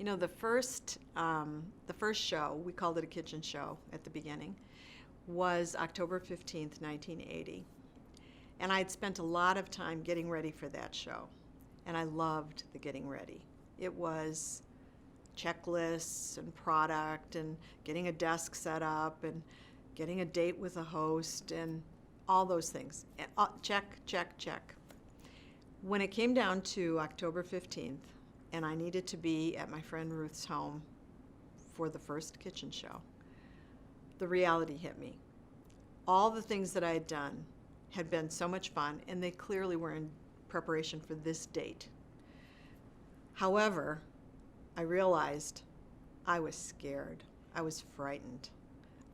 You know, the first show, we called it a kitchen show at the beginning, was October 15th, 1980. And I'd spent a lot of time getting ready for that show. And I loved the getting ready. It was checklists and product and getting a desk set up and getting a date with a host and all those things. And, check, check, check. When it came down to October 15th, and I needed to be at my friend Ruth's home for the first kitchen show, the reality hit me. All the things that I had done had been so much fun, and they clearly were in preparation for this date. However, I realized I was scared. I was frightened.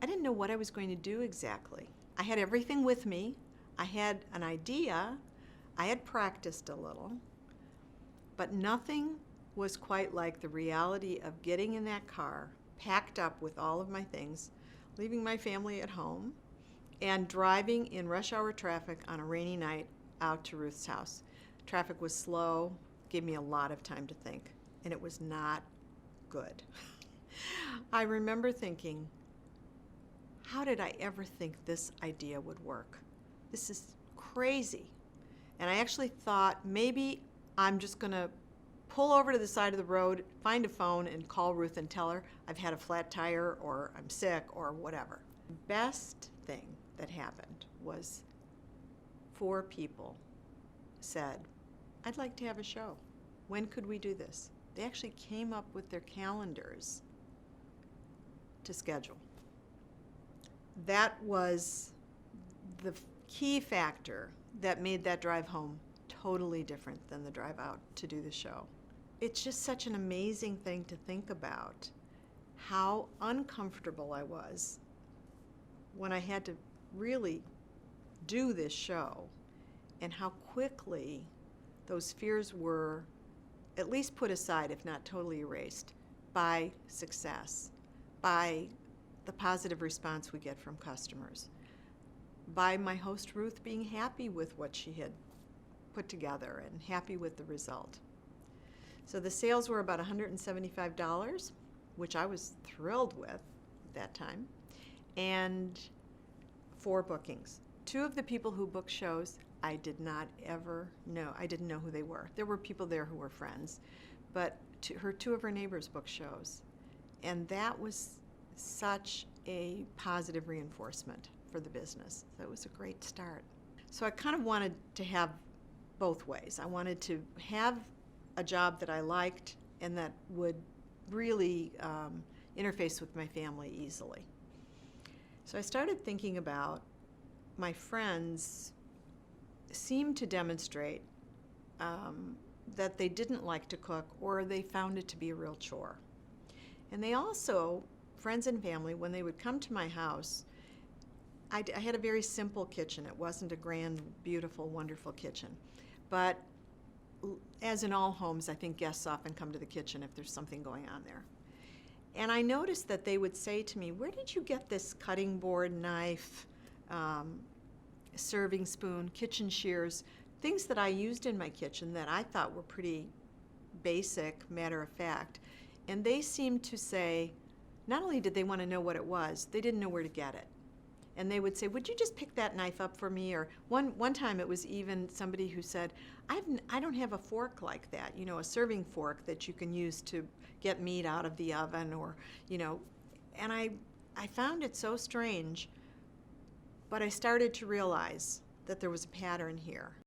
I didn't know what I was going to do exactly. I had everything with me. I had an idea. I had practiced a little, but nothing was quite like the reality of getting in that car, packed up with all of my things, leaving my family at home, and driving in rush hour traffic on a rainy night out to Ruth's house. Traffic was slow, gave me a lot of time to think, and it was not good. I remember thinking, how did I ever think this idea would work? This is crazy. And I actually thought maybe I'm just going to pull over to the side of the road, find a phone, and call Ruth and tell her I've had a flat tire or I'm sick or whatever. The best thing that happened was 4 people said, I'd like to have a show. When could we do this? They actually came up with their calendars to schedule. That was the key factor that made that drive home totally different than the drive out to do the show. It's just such an amazing thing to think about, how uncomfortable I was when I had to really do this show, and how quickly those fears were at least put aside, if not totally erased, by success, by the positive response we get from customers, by my host Ruth being happy with what she had put together and happy with the result. So the sales were about $175, which I was thrilled with at that time, and 4 bookings. 2 of the people who booked shows I did not ever know. I didn't know who they were. There were people there who were friends, but 2 of her neighbors booked shows, and that was such a positive reinforcement for the business. So it was a great start. So I kind of wanted to have both ways. I wanted to have a job that I liked and that would really interface with my family easily. So I started thinking about my friends seemed to demonstrate that they didn't like to cook, or they found it to be a real chore. And they also, friends and family, when they would come to my house, I had a very simple kitchen. It wasn't a grand, beautiful, wonderful kitchen. But as in all homes, I think guests often come to the kitchen if there's something going on there. And I noticed that they would say to me, where did you get this cutting board, knife, serving spoon, kitchen shears, things that I used in my kitchen that I thought were pretty basic, matter of fact. And they seemed to say, not only did they want to know what it was, they didn't know where to get it. And they would say, would you just pick that knife up for me? Or one time it was even somebody who said, I don't have a fork like that, you know, a serving fork that you can use to get meat out of the oven, or, you know. And I found it so strange, but I started to realize that there was a pattern here.